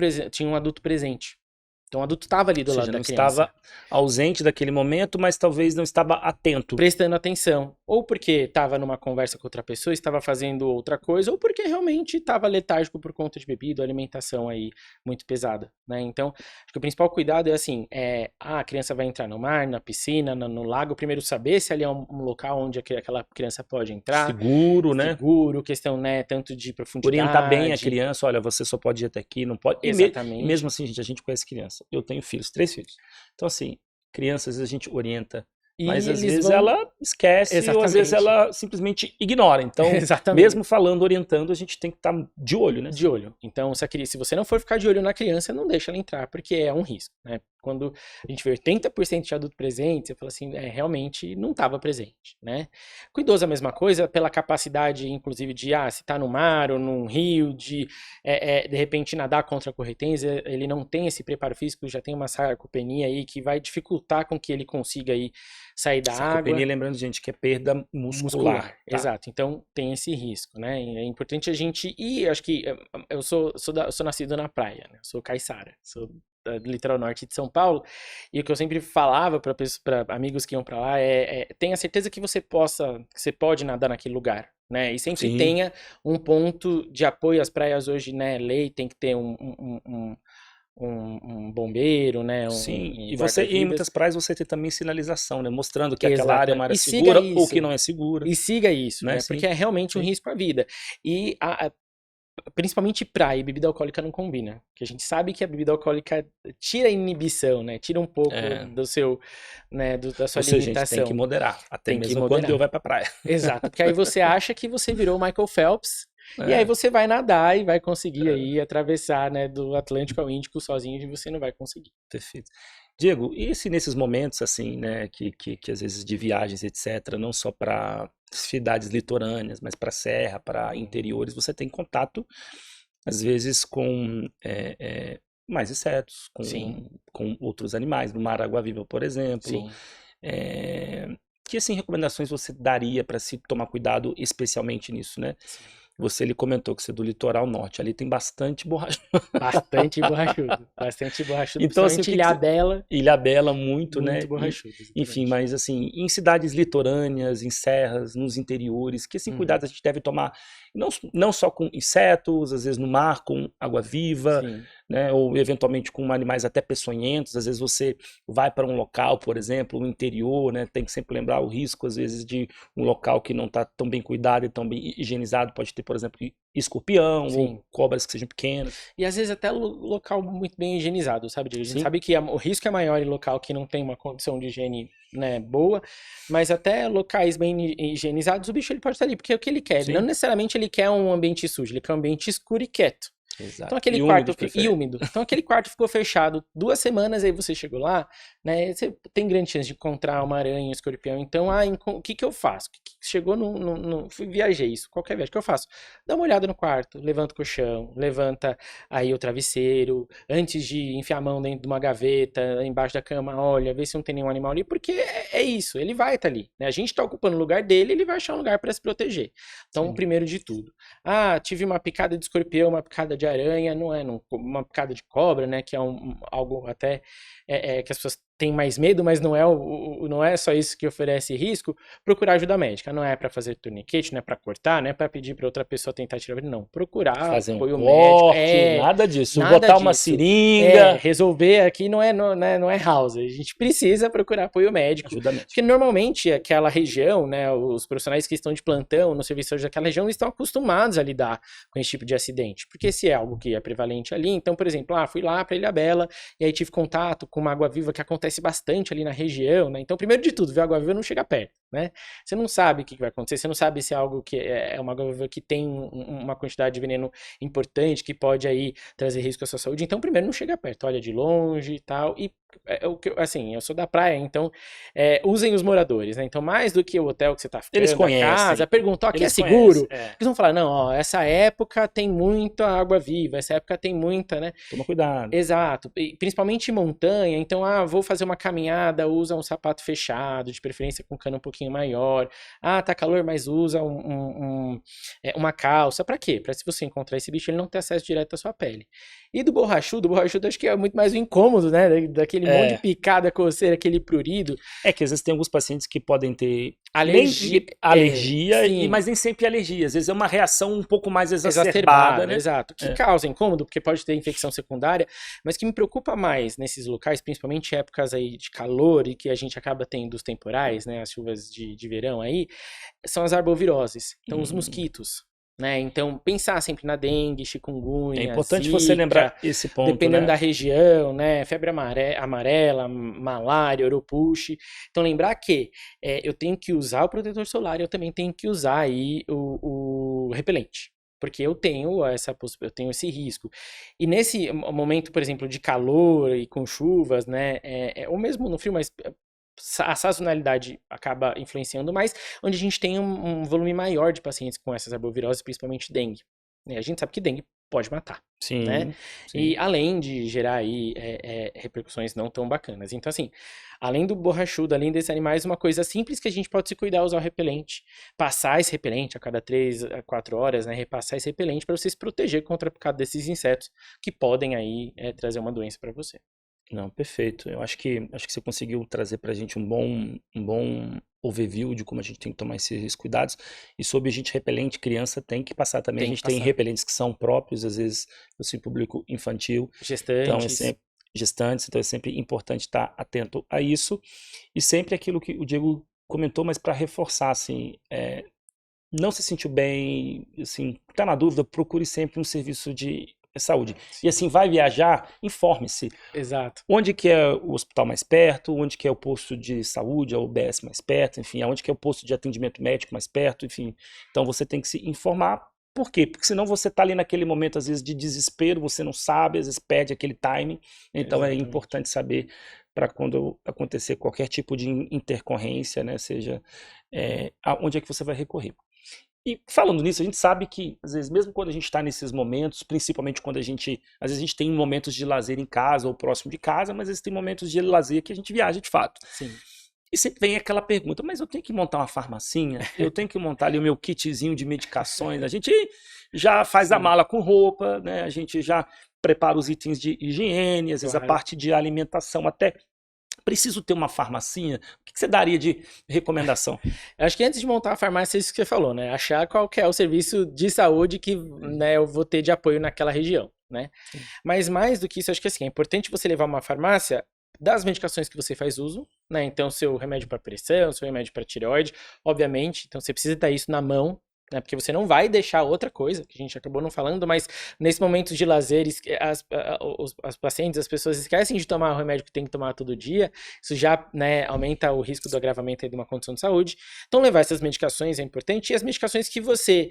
Speaker 2: um adulto presente. Então o adulto estava ali do lado da criança.
Speaker 1: Não estava ausente daquele momento, mas talvez não estava atento.
Speaker 2: Prestando atenção. Ou porque estava numa conversa com outra pessoa, estava fazendo outra coisa, ou porque realmente estava letárgico por conta de bebida ou alimentação aí muito pesada, né? Então, acho que o principal cuidado é assim, a criança vai entrar no mar, na piscina, no lago, primeiro saber se ali é um local onde aquela criança pode entrar.
Speaker 1: Seguro, né?
Speaker 2: Seguro, questão, né, tanto de profundidade.
Speaker 1: Orientar bem a criança, olha, você só pode ir até aqui, não pode...
Speaker 2: Exatamente.
Speaker 1: E mesmo assim, gente, a gente conhece criança. Eu tenho filhos, 3 filhos. Então, assim, criança, às vezes a gente orienta, mas às vezes ela esquece, ou às vezes ela simplesmente ignora. Então, mesmo falando, orientando, a gente tem que estar de olho, né?
Speaker 2: De olho. Então, se você não for ficar de olho na criança, não deixa ela entrar, porque é um risco, né? Quando a gente vê 80% de adulto presente, você fala assim, realmente não estava presente, né? Com idoso a mesma coisa, pela capacidade, inclusive, de, se está no mar ou num rio, de repente nadar contra a correnteza, ele não tem esse preparo físico, já tem uma sarcopenia aí que vai dificultar com que ele consiga aí sair da
Speaker 1: Sarcopenia,
Speaker 2: água.
Speaker 1: lembrando, gente, que é perda muscular. Tá?
Speaker 2: Exato. Então tem esse risco, né? E é importante a gente. E acho que eu sou nascido na praia, né? Eu sou caiçara, sou do litoral norte de São Paulo. E o que eu sempre falava para amigos que iam para lá tenha certeza que você pode nadar naquele lugar. Né? E sempre
Speaker 1: Sim.
Speaker 2: tenha um ponto de apoio às praias hoje, né? Lei tem que ter um bombeiro, né?
Speaker 1: Sim, e
Speaker 2: guarda-vidas.
Speaker 1: em muitas praias você tem também sinalização, né? Mostrando que aquela área é uma área
Speaker 2: E
Speaker 1: segura
Speaker 2: siga
Speaker 1: ou
Speaker 2: isso.
Speaker 1: que não é segura.
Speaker 2: E siga isso, né?
Speaker 1: Sim.
Speaker 2: Porque é realmente um
Speaker 1: Sim.
Speaker 2: risco à vida. E principalmente praia e bebida alcoólica não combina. Porque a gente sabe que a bebida alcoólica tira a inibição, né? Tira um pouco do seu, né, da sua
Speaker 1: Ou seja,
Speaker 2: limitação.
Speaker 1: a gente tem que moderar, até
Speaker 2: Tem
Speaker 1: mesmo quando eu vai pra praia.
Speaker 2: Exato, porque aí você acha que você virou Michael Phelps, e aí você vai nadar e vai conseguir aí atravessar, né, do Atlântico ao Índico sozinho e você não vai conseguir.
Speaker 1: Perfeito. Diego, e se nesses momentos, assim, né, que às vezes de viagens, etc., não só para cidades litorâneas, mas para serra, para interiores, você tem contato, às vezes, com mais insetos, com outros animais, no mar água-viva, por exemplo.
Speaker 2: Sim.
Speaker 1: Que, assim, recomendações você daria para se tomar cuidado especialmente nisso, né? Sim. Ele comentou que você é do litoral norte, ali tem bastante borrachudo.
Speaker 2: Bastante borrachudo. Bastante borrachudo,
Speaker 1: então, assim,
Speaker 2: Ilhabela.
Speaker 1: Ilhabela, muito, né?
Speaker 2: Muito borrachudo.
Speaker 1: Enfim, mas assim, em cidades litorâneas, em serras, nos interiores, que assim, cuidados a gente deve tomar, não só com insetos, às vezes no mar, com água-viva, né? Ou eventualmente com animais até peçonhentos. Às vezes você vai para um local, por exemplo, no interior, né? Tem que sempre lembrar o risco, às vezes, de um local que não está tão bem cuidado e tão bem higienizado, pode ter, por exemplo, escorpião ou cobras que sejam pequenas.
Speaker 2: E às vezes até local muito bem higienizado, sabe? A gente sabe que o risco é maior em local que não tem uma condição de higiene, né, boa, mas até locais bem higienizados, o bicho ele pode estar ali, porque é o que ele quer. Não necessariamente ele quer um ambiente sujo, ele quer um ambiente escuro e quieto.
Speaker 1: Exato.
Speaker 2: Então aquele quarto úmido. Então aquele quarto ficou fechado 2 semanas, aí você chegou lá, né? Você tem grande chance de encontrar uma aranha, um escorpião. Então, o que eu faço? Chegou viajei isso, qualquer viagem que eu faço. Dá uma olhada no quarto, levanta o colchão, levanta aí o travesseiro, antes de enfiar a mão dentro de uma gaveta, embaixo da cama, olha, vê se não tem nenhum animal ali, porque é isso, ele vai estar ali, né? A gente tá ocupando o lugar dele, ele vai achar um lugar para se proteger. Então, primeiro de tudo. Tive uma picada de escorpião, uma picada de aranha, não é uma picada de cobra, né, que é algo até que as pessoas têm mais medo, mas não é só isso que oferece risco. Procurar ajuda médica, não é para fazer tourniquet, não é para cortar, não é para pedir para outra pessoa tentar tirar, não, procurar
Speaker 1: fazer
Speaker 2: apoio
Speaker 1: médico, nada disso, botar uma seringa,
Speaker 2: resolver aqui não é house, a gente precisa procurar apoio médico, porque normalmente aquela região, né, os profissionais que estão de plantão no serviço daquela região estão acostumados a lidar com esse tipo de acidente, porque se é algo que é prevalente ali, então, por exemplo, fui lá para Ilhabela e aí tive contato com uma água-viva que acontece bastante ali na região, né? Então, primeiro de tudo, ver a água-viva não chega perto, né? Você não sabe o que vai acontecer, você não sabe se é algo que é uma água-viva que tem uma quantidade de veneno importante, que pode aí trazer risco à sua saúde. Então, primeiro não chega perto, olha de longe e tal. E assim, eu sou da praia, então usem os moradores, né? Então, mais do que o hotel que você tá ficando,
Speaker 1: eles conhecem,
Speaker 2: a casa, perguntam, aqui é seguro? Eles vão falar, não, essa época tem muita água-viva, essa época tem muita, né?
Speaker 1: Toma cuidado.
Speaker 2: Exato, e principalmente em montanha, então, vou fazer uma caminhada, usa um sapato fechado, de preferência com cano um pouquinho maior. Tá calor, mas usa uma calça. Pra quê? Pra se você encontrar esse bicho, ele não ter acesso direto à sua pele. E do borrachudo acho que é muito mais o incômodo, né? Daquele monte de picada, coceira, aquele prurido.
Speaker 1: Que às vezes tem alguns pacientes que podem ter
Speaker 2: alergia,
Speaker 1: mas nem sempre alergia. Às vezes é uma reação um pouco mais exacerbada, né?
Speaker 2: Exato. Que causa incômodo, porque pode ter infecção secundária, mas que me preocupa mais nesses locais, principalmente em épocas aí de calor e que a gente acaba tendo os temporais, né? As chuvas de verão aí, são as arboviroses. Então, os mosquitos. Né? Então, pensar sempre na dengue, chikungunya,
Speaker 1: é importante
Speaker 2: zika,
Speaker 1: você lembrar esse ponto,
Speaker 2: dependendo da região, né? Febre amarela, malária, oropouche. Então, lembrar que eu tenho que usar o protetor solar e eu também tenho que usar aí o repelente. porque eu tenho eu tenho esse risco. E nesse momento, por exemplo, de calor e com chuvas, né, ou mesmo no frio, mas a sazonalidade acaba influenciando mais, onde a gente tem um volume maior de pacientes com essas arboviroses, principalmente dengue. A gente sabe que dengue pode matar, né?
Speaker 1: Sim,
Speaker 2: E
Speaker 1: sim.
Speaker 2: além de gerar aí repercussões não tão bacanas. Então, assim, além do borrachudo, além desses animais, uma coisa simples que a gente pode se cuidar é usar o repelente. Passar esse repelente a cada 3 a 4 horas, né? Repassar esse repelente para você se proteger contra a picada desses insetos que podem aí trazer uma doença para você.
Speaker 1: Não, perfeito. Eu acho que você conseguiu trazer para a gente um bom overview de como a gente tem que tomar esses cuidados. E sobre agente repelente, criança tem que passar também. A
Speaker 2: Tem que
Speaker 1: gente tem
Speaker 2: passar.
Speaker 1: repelentes que são próprios, às vezes, para o público infantil. Então, é
Speaker 2: Gestantes.
Speaker 1: sempre gestantes, então é sempre importante estar atento a isso. E sempre aquilo que o Diego comentou, mas para reforçar, assim, não se sentiu bem, assim, tá na dúvida, procure sempre um serviço de saúde. E
Speaker 2: Sim.
Speaker 1: assim, vai viajar, informe-se.
Speaker 2: Exato.
Speaker 1: Onde que é o hospital mais perto, onde que é o posto de saúde, a UBS mais perto, enfim, aonde que é o posto de atendimento médico mais perto, enfim. Então você tem que se informar. Por quê? Porque senão você está ali naquele momento, às vezes, de desespero, você não sabe, às vezes perde aquele timing. Então é
Speaker 2: Exatamente.
Speaker 1: importante saber para quando acontecer qualquer tipo de intercorrência, né, seja aonde é que você vai recorrer. E falando nisso, a gente sabe que, às vezes, mesmo quando a gente está nesses momentos, principalmente quando às vezes a gente tem momentos de lazer em casa ou próximo de casa, mas às vezes tem momentos de lazer que a gente viaja de fato.
Speaker 2: Sim.
Speaker 1: E sempre vem aquela pergunta, mas eu tenho que montar uma farmacinha? Eu tenho que montar ali o meu kitzinho de medicações? A gente já faz a
Speaker 2: Sim.
Speaker 1: mala com roupa, né? A gente já prepara os itens de higiene, às vezes a
Speaker 2: Claro.
Speaker 1: parte de alimentação até. Preciso ter uma farmacinha? O que você daria de recomendação?
Speaker 2: Eu acho que antes de montar a farmácia, é isso que você falou, né? Achar qual que é o serviço de saúde que, né, eu vou ter de apoio naquela região, né?
Speaker 1: Sim.
Speaker 2: Mas mais do que isso, acho que assim, é importante você levar uma farmácia das medicações que você faz uso, né? Então, seu remédio para pressão, seu remédio para tireoide, obviamente. Então, você precisa ter isso na mão, né? Porque você não vai deixar outra coisa, que a gente acabou não falando, mas nesse momento de lazer, as pacientes, as pessoas esquecem de tomar o remédio que tem que tomar todo dia. Isso já, né, aumenta o risco do agravamento aí de uma condição de saúde. Então, levar essas medicações é importante. E as medicações que você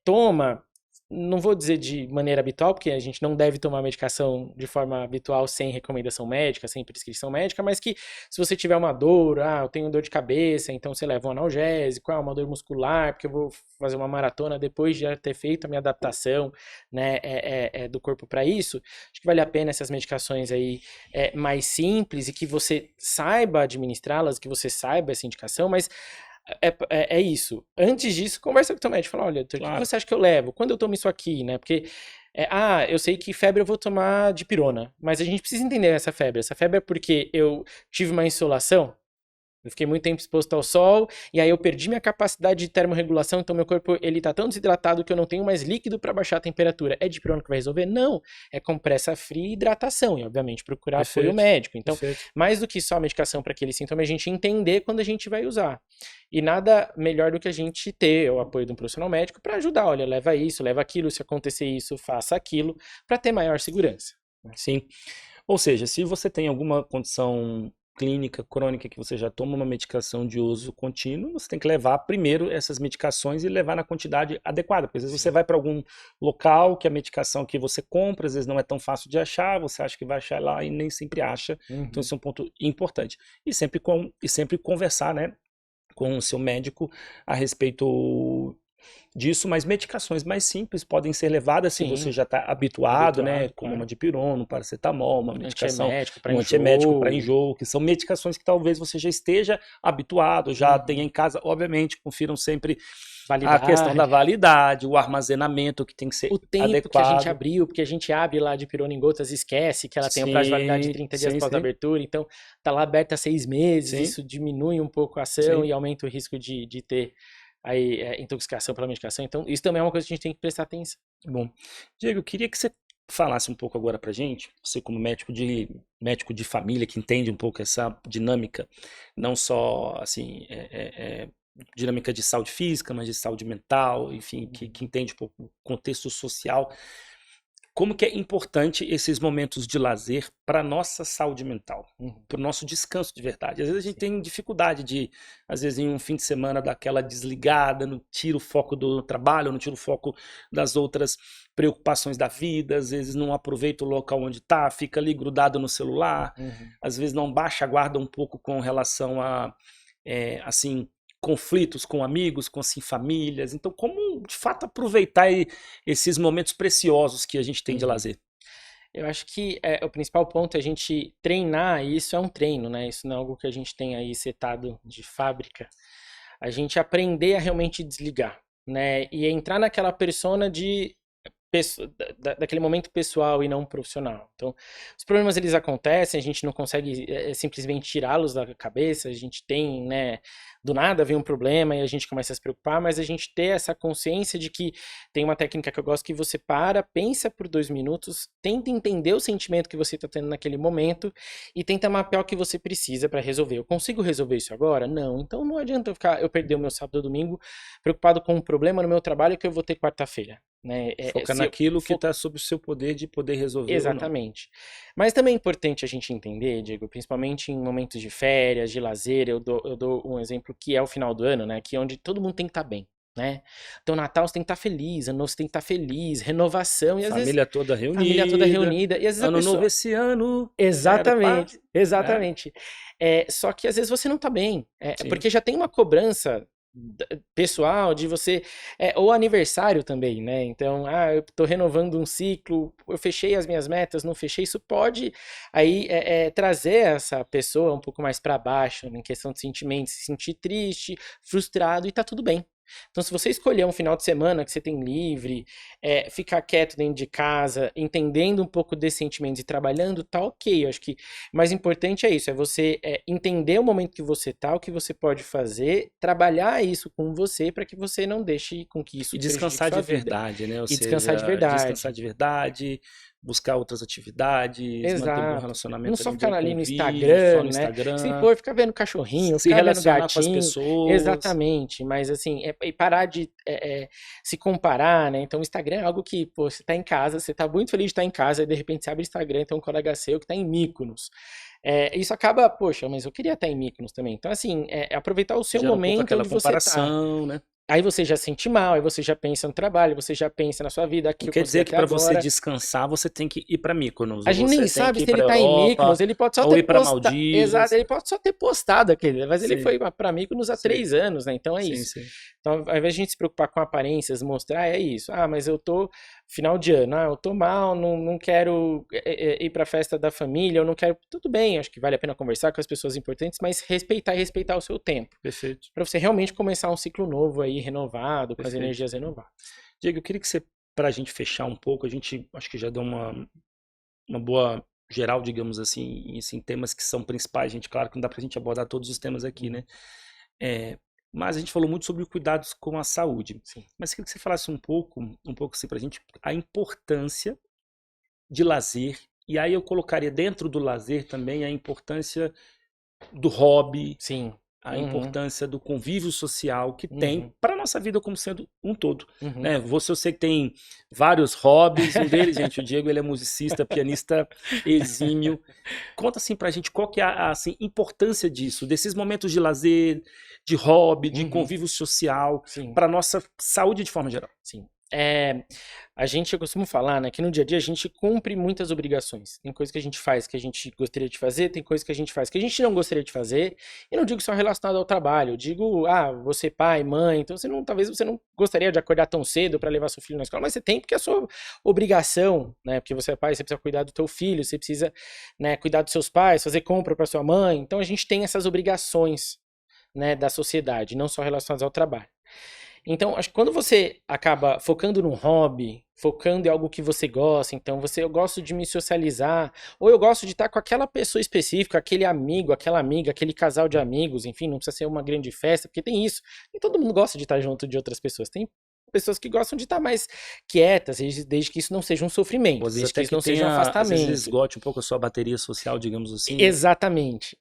Speaker 2: toma, não vou dizer de maneira habitual, porque a gente não deve tomar medicação de forma habitual sem recomendação médica, sem prescrição médica, mas que se você tiver uma dor, eu tenho dor de cabeça, então você leva um analgésico, uma dor muscular, porque eu vou fazer uma maratona depois de já ter feito a minha adaptação, né, do corpo para isso, acho que vale a pena essas medicações aí mais simples e que você saiba administrá-las, que você saiba essa indicação, mas é isso. Antes disso, conversa com o teu médico. Fala, olha, doutor, o que
Speaker 1: Claro.
Speaker 2: você acha que eu levo? Quando eu tomo isso aqui, né? Porque, eu sei que febre eu vou tomar dipirona, mas a gente precisa entender essa febre. Essa febre é porque eu tive uma insolação, eu fiquei muito tempo exposto ao sol, e aí eu perdi minha capacidade de termorregulação, então meu corpo ele tá tão desidratado que eu não tenho mais líquido para baixar a temperatura. É dipirona que vai resolver? Não. É compressa fria e hidratação, e obviamente procurar apoio
Speaker 1: Perfeito.
Speaker 2: médico. Então,
Speaker 1: Perfeito.
Speaker 2: mais do que só medicação para aquele sintoma, a gente entender quando a gente vai usar. E nada melhor do que a gente ter o apoio de um profissional médico para ajudar. Olha, leva isso, leva aquilo, se acontecer isso, faça aquilo, para ter maior segurança.
Speaker 1: Sim. Ou seja, se você tem alguma condição clínica crônica que você já toma uma medicação de uso contínuo, você tem que levar primeiro essas medicações e levar na quantidade adequada, porque às vezes você
Speaker 2: Sim.
Speaker 1: vai para algum local que a medicação que você compra, às vezes não é tão fácil de achar, você acha que vai achar lá e nem sempre acha, então
Speaker 2: Uhum.
Speaker 1: esse é um ponto importante. E sempre conversar, né, com o seu médico a respeito disso, mas medicações mais simples podem ser levadas se você
Speaker 2: Sim,
Speaker 1: já está habituado, né,
Speaker 2: habituado,
Speaker 1: como uma
Speaker 2: claro.
Speaker 1: dipirona, um paracetamol, uma medicação,
Speaker 2: Antiemético para
Speaker 1: um antiemético para
Speaker 2: enjoo.
Speaker 1: enjoo, que são medicações que talvez você já esteja habituado, já tenha
Speaker 2: Uhum.
Speaker 1: em casa. Obviamente, confiram sempre a questão da
Speaker 2: Validade.
Speaker 1: validade, o armazenamento que tem que ser
Speaker 2: O tempo que a gente
Speaker 1: adequado.
Speaker 2: abriu, porque a gente abre lá de pirona em gotas e esquece que ela tem um prazo de validade de
Speaker 1: Sim,
Speaker 2: 30 dias
Speaker 1: sim,
Speaker 2: após a
Speaker 1: sim,
Speaker 2: abertura, então tá lá aberta há 6 meses,
Speaker 1: sim,
Speaker 2: isso diminui um pouco a ação
Speaker 1: sim.
Speaker 2: e aumenta o risco de ter aí intoxicação pela medicação, então isso também é uma coisa que a gente tem que prestar atenção.
Speaker 1: Bom, Diego, eu queria que você falasse um pouco agora pra gente, você como médico de família que entende um pouco essa dinâmica, não só assim, dinâmica de saúde física, mas de saúde mental, enfim, que
Speaker 2: Uhum.
Speaker 1: entende um pouco o contexto social. como que é importante esses momentos de lazer para nossa saúde mental, para o nosso descanso de verdade. Às vezes a gente tem dificuldade de, às vezes em um fim de semana, dar aquela desligada, não tira o foco do trabalho, não tira o foco das outras preocupações da vida, às vezes não aproveita o local onde está, fica ali grudado no celular, às vezes não baixa a guarda um pouco com relação a, assim, conflitos com amigos, com assim, famílias. Então, como de fato aproveitar esses momentos preciosos que a gente tem de lazer?
Speaker 2: Eu acho que o principal ponto é a gente treinar, e isso é um treino, né? Isso não é algo que a gente tem aí setado de fábrica. A gente aprender a realmente desligar, né? E entrar naquela persona de daquele momento pessoal e não profissional. Então, os problemas eles acontecem, a gente não consegue simplesmente tirá-los da cabeça, a gente tem, né, do nada vem um problema e a gente começa a se preocupar, mas a gente ter essa consciência de que tem uma técnica que eu gosto que você para, pensa por 2 minutos, tenta entender o sentimento que você está tendo naquele momento e tenta mapear o que você precisa para resolver. Eu consigo resolver isso agora? Não. Então não adianta eu perder o meu sábado ou domingo preocupado com um problema no meu trabalho que eu vou ter quarta-feira. Né?
Speaker 1: Foca naquilo que está sob o seu poder de poder resolver.
Speaker 2: Exatamente. Mas também é importante a gente entender, Diego, principalmente em momentos de férias, de lazer, eu dou um exemplo que é o final do ano, né? Que é onde todo mundo tem que estar bem, né? Então, Natal você tem que estar feliz, Ano Novo você tem que estar feliz, renovação, e às vezes...
Speaker 1: Toda reunida. Família toda reunida.
Speaker 2: E às vezes
Speaker 1: Ano novo esse ano.
Speaker 2: Exatamente, exatamente. Só que às vezes você não tá bem, porque já tem uma cobrança pessoal de você, ou aniversário também, né? Então, eu tô renovando um ciclo, eu fechei as minhas metas, não fechei, isso pode aí trazer essa pessoa um pouco mais para baixo, em questão de sentimentos, se sentir triste, frustrado, e tá tudo bem. Então, se você escolher um final de semana que você tem livre, ficar quieto dentro de casa, entendendo um pouco desses sentimentos e trabalhando, tá ok. Eu acho que o mais importante é isso, é você entender o momento que você tá, o que você pode fazer, trabalhar isso com você para que você não deixe com que isso
Speaker 1: e descansar de verdade, né? Ou seja,
Speaker 2: descansar de verdade.
Speaker 1: Descansar de verdade, buscar outras atividades, manter um bom relacionamento.
Speaker 2: Não só ficar ali no Instagram,
Speaker 1: só no
Speaker 2: né?
Speaker 1: Instagram.
Speaker 2: Se for ficar vendo cachorrinho,
Speaker 1: se
Speaker 2: ficar vendo
Speaker 1: relacionar
Speaker 2: gatinho,
Speaker 1: com as pessoas.
Speaker 2: Exatamente, mas assim, e parar de se comparar, né? Então o Instagram é algo que, pô, você tá em casa, você tá muito feliz de estar em casa, e de repente você abre o Instagram e tem um colega seu que tá em Mykonos. Isso acaba, poxa, mas eu queria estar em Mykonos também. Então, assim, aproveitar o seu momento onde você tá.
Speaker 1: Né?
Speaker 2: Aí você já se sente mal, aí você já pensa no trabalho, você já pensa na sua vida.
Speaker 1: Não quer dizer que para você descansar, você tem que ir para Mykonos.
Speaker 2: A gente nem sabe se ele tá em Mykonos, ele pode só ter postado. Exato, ele pode só ter postado aquele, mas ele foi para Mykonos há 3 anos, né? Então é isso. Sim. Então, ao invés de a gente se preocupar com aparências, mostrar, é isso. Mas eu tô final de ano, eu tô mal, não quero ir pra festa da família, eu não quero. Tudo bem, acho que vale a pena conversar com as pessoas importantes, mas respeitar o seu tempo.
Speaker 1: Perfeito.
Speaker 2: Pra você realmente começar um ciclo novo aí, renovado, com as energias renovadas.
Speaker 1: Diego, eu queria que você, pra gente fechar um pouco, a gente acho que já deu uma boa geral, digamos assim, em temas que são principais, gente. Claro que não dá pra gente abordar todos os temas aqui, né? Mas a gente falou muito sobre cuidados com a saúde.
Speaker 2: Sim.
Speaker 1: Mas queria que você falasse um pouco assim pra gente, a importância de lazer, e aí eu colocaria dentro do lazer também a importância do hobby.
Speaker 2: Sim.
Speaker 1: A importância do convívio social que tem para a nossa vida como sendo um todo. Né? Eu sei que tem vários hobbies, um deles, gente, o Diego, ele é musicista, pianista exímio. Conta assim pra gente qual que é a assim, importância disso, desses momentos de lazer, de hobby, de convívio social, para nossa saúde de forma geral.
Speaker 2: Sim. Eu costumo falar, né, que no dia a dia a gente cumpre muitas obrigações. Tem coisas que a gente faz que a gente gostaria de fazer, tem coisas que a gente faz que a gente não gostaria de fazer. E não digo só relacionado ao trabalho, eu digo, você pai, mãe, então talvez você não gostaria de acordar tão cedo para levar seu filho na escola, mas você tem porque é a sua obrigação, né, porque você é pai, você precisa cuidar do teu filho, você precisa, né, cuidar dos seus pais, fazer compra para sua mãe. Então a gente tem essas obrigações, né, da sociedade, não só relacionadas ao trabalho. Então, acho que quando você acaba focando num hobby, focando em algo que você gosta, então eu gosto de me socializar, ou eu gosto de estar com aquela pessoa específica, aquele amigo, aquela amiga, aquele casal de amigos, enfim, não precisa ser uma grande festa, porque tem isso. E todo mundo gosta de estar junto de outras pessoas. Tem pessoas que gostam de estar mais quietas, desde que isso não seja um sofrimento, desde que isso não seja um afastamento.
Speaker 1: Às vezes esgote um pouco a sua bateria social, digamos assim.
Speaker 2: Exatamente.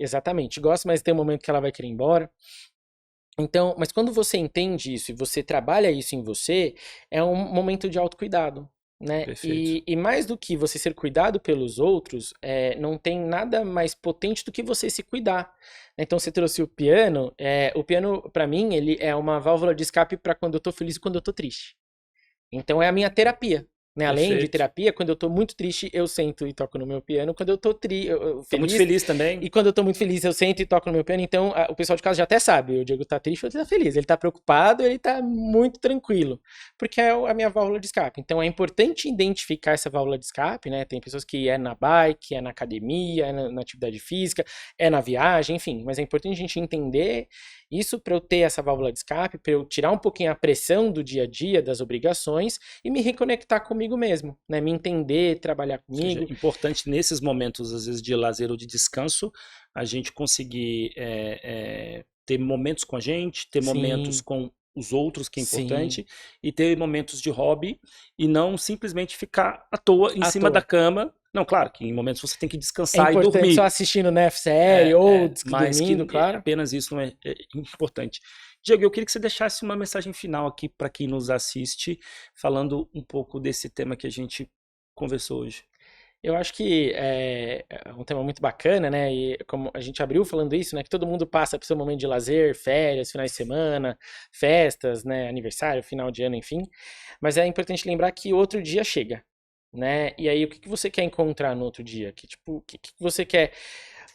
Speaker 2: Gosto, mas tem um momento que ela vai querer ir embora. Então, mas quando você entende isso e você trabalha isso em você, é um momento de autocuidado. né?
Speaker 1: Perfeito.
Speaker 2: E mais do que você ser cuidado pelos outros, não tem nada mais potente do que você se cuidar. Então você trouxe o piano para mim ele é uma válvula de escape para quando eu tô feliz e quando eu tô triste. Então é a minha terapia. Né? Além de
Speaker 1: Perfeito.
Speaker 2: terapia, quando eu tô muito triste, eu sento e toco no meu piano. Quando eu tô
Speaker 1: Tô muito
Speaker 2: feliz,
Speaker 1: feliz também.
Speaker 2: e quando eu tô muito feliz, eu sento e toco no meu piano. Então, o pessoal de casa já até sabe. O Diego tá triste ou ele tá feliz. Ele tá preocupado, ele tá muito tranquilo. Porque é a minha válvula de escape. Então, é importante identificar essa válvula de escape, né? Tem pessoas que é na bike, é na academia, é na atividade física, é na viagem, enfim. Mas é importante a gente entender isso para eu ter essa válvula de escape, para eu tirar um pouquinho a pressão do dia a dia, das obrigações e me reconectar comigo mesmo, né? Me entender, trabalhar
Speaker 1: Ou seja,
Speaker 2: comigo.
Speaker 1: é importante nesses momentos, às vezes, de lazer ou de descanso, a gente conseguir ter momentos com a gente, ter momentos
Speaker 2: Sim,
Speaker 1: com os outros, que é
Speaker 2: sim,
Speaker 1: importante, e ter momentos de hobby, e não simplesmente ficar à toa em
Speaker 2: à
Speaker 1: cima da
Speaker 2: toa.
Speaker 1: cama. Não, claro que em momentos você tem que
Speaker 2: É
Speaker 1: descansar e
Speaker 2: importante só
Speaker 1: dormir,
Speaker 2: assistindo, né, série ou
Speaker 1: mas que
Speaker 2: dormindo, claro.
Speaker 1: apenas isso não é importante. Diego, eu queria que você deixasse uma mensagem final aqui para quem nos assiste, falando um pouco desse tema que a gente conversou hoje.
Speaker 2: Eu acho que é um tema muito bacana, né? E como a gente abriu falando isso, né? Que todo mundo passa por seu momento de lazer, férias, finais de semana, festas, né? Aniversário, final de ano, enfim. Mas é importante lembrar que outro dia chega, né? E aí, o que que você quer encontrar no outro dia? Que tipo, que você quer?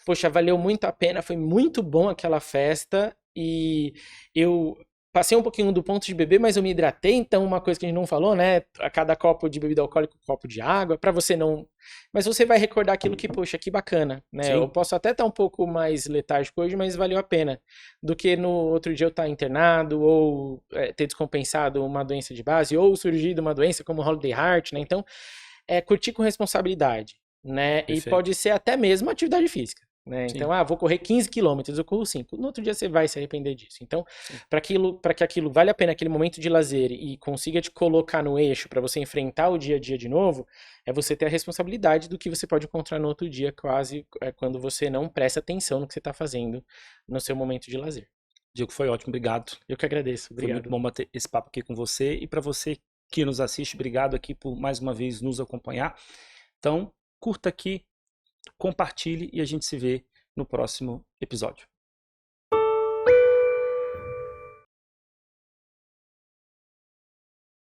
Speaker 2: Poxa, valeu muito a pena, foi muito bom aquela festa e eu passei um pouquinho do ponto de beber, mas eu me hidratei, então uma coisa que a gente não falou, né? A cada copo de bebida alcoólica, um copo de água, para você não. Mas você vai recordar aquilo que, poxa, que bacana, né? Eu
Speaker 1: Sim,
Speaker 2: posso até estar um pouco mais letárgico hoje, mas valeu a pena. Do que no outro dia eu estar internado, ou ter descompensado uma doença de base, ou surgido uma doença como Holiday Heart, né? Então, curtir com responsabilidade, né? E
Speaker 1: perfeito.
Speaker 2: pode ser até mesmo atividade física. Né? Então,
Speaker 1: Sim,
Speaker 2: vou correr 15 quilômetros, eu corro 5. No outro dia você vai se arrepender disso. Então,
Speaker 1: sim.
Speaker 2: para que aquilo vale a pena, aquele momento de lazer e consiga te colocar no eixo para você enfrentar o dia a dia de novo, é você ter a responsabilidade do que você pode encontrar no outro dia, quase quando você não presta atenção no que você está fazendo no seu momento de lazer.
Speaker 1: Diego, foi ótimo, obrigado.
Speaker 2: Eu que agradeço.
Speaker 1: Foi muito
Speaker 2: Obrigado.
Speaker 1: bom bater esse papo aqui com você. E para você que nos assiste, obrigado aqui por mais uma vez nos acompanhar. Então, curta aqui, compartilhe e a gente se vê no próximo episódio.